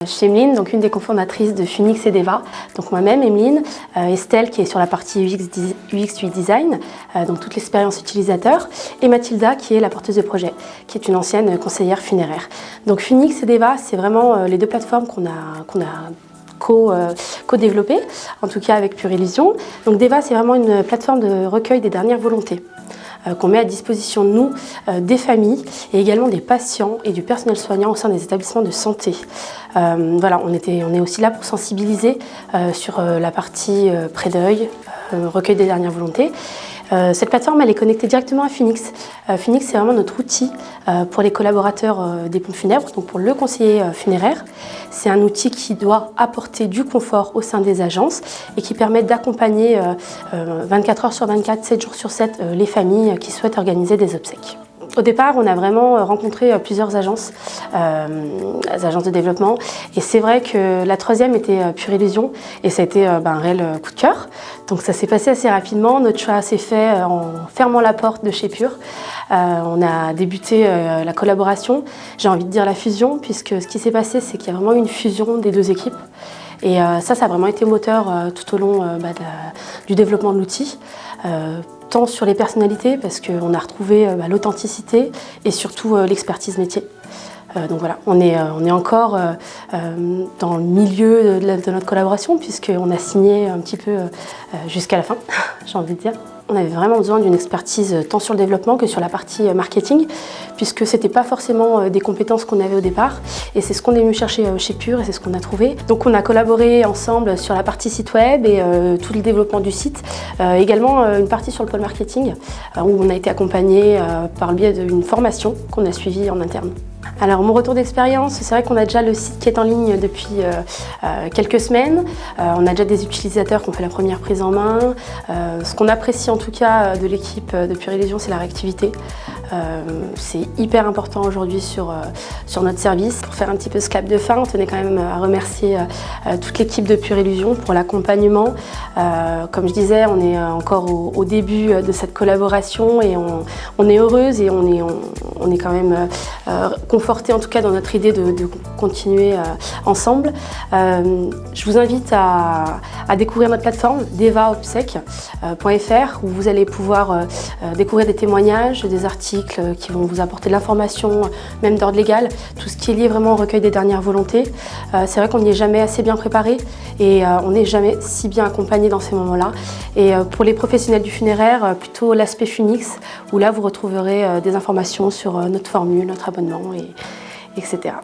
Je suis Emeline, donc une des cofondatrices de Funix et Deva. Donc moi-même, Emeline, Estelle qui est sur la partie UX Design, donc toute l'expérience utilisateur, et Mathilda qui est la porteuse de projet, qui est une ancienne conseillère funéraire. Donc Funix et Deva, c'est vraiment les deux plateformes qu'on a co-développées, en tout cas avec Pure Illusion. Donc Deva, c'est vraiment une plateforme de recueil des dernières volontés qu'on met à disposition de nous, des familles et également des patients et du personnel soignant au sein des établissements de santé. Voilà, on est aussi là pour sensibiliser sur la partie pré-deuil, recueil des dernières volontés. Cette plateforme, elle est connectée directement à Funix. Funix, c'est vraiment notre outil pour les collaborateurs des pompes funèbres, donc pour le conseiller funéraire. C'est un outil qui doit apporter du confort au sein des agences et qui permet d'accompagner 24 heures sur 24, 7 jours sur 7, les familles qui souhaitent organiser des obsèques. Au départ, on a vraiment rencontré plusieurs agences, de développement, et c'est vrai que la troisième était Pure Illusion, et ça a été un réel coup de cœur. Donc ça s'est passé assez rapidement, notre choix s'est fait en fermant la porte de chez Pure. On a débuté la collaboration, j'ai envie de dire la fusion, puisque ce qui s'est passé, c'est qu'il y a vraiment eu une fusion des deux équipes. Et ça a vraiment été moteur tout au long du développement de l'outil. Tant sur les personnalités, parce qu'on a retrouvé l'authenticité et surtout l'expertise métier. Donc voilà, on est encore dans le milieu de notre collaboration, puisqu'on a signé un petit peu jusqu'à la fin, j'ai envie de dire. On avait vraiment besoin d'une expertise tant sur le développement que sur la partie marketing, puisque ce n'était pas forcément des compétences qu'on avait au départ. Et c'est ce qu'on est venu chercher chez Pure et c'est ce qu'on a trouvé. Donc on a collaboré ensemble sur la partie site web et tout le développement du site. Également une partie sur le pôle marketing, où on a été accompagné par le biais d'une formation qu'on a suivie en interne. Alors mon retour d'expérience, c'est vrai qu'on a déjà le site qui est en ligne depuis quelques semaines. On a déjà des utilisateurs qui ont fait la première prise en main. Ce qu'on apprécie en tout cas de l'équipe de Pure Illusion, c'est la réactivité. C'est hyper important aujourd'hui sur notre service. Pour faire un petit peu ce clap de fin, on tenait quand même à remercier toute l'équipe de Pure Illusion pour l'accompagnement. Comme je disais, on est encore au début de cette collaboration et on est heureuse et on est quand même conforté en tout cas dans notre idée de continuer ensemble. Je vous invite à découvrir notre plateforme devaobsec.fr où vous allez pouvoir découvrir des témoignages, des articles qui vont vous apporter de l'information, même d'ordre légal, tout ce qui est lié vraiment au recueil des dernières volontés. C'est vrai qu'on n'y est jamais assez bien préparé et on n'est jamais si bien accompagné dans ces moments-là. Et pour les professionnels du funéraire, plutôt l'aspect Funix, où là vous retrouverez des informations sur notre formule, notre abonnement, etc.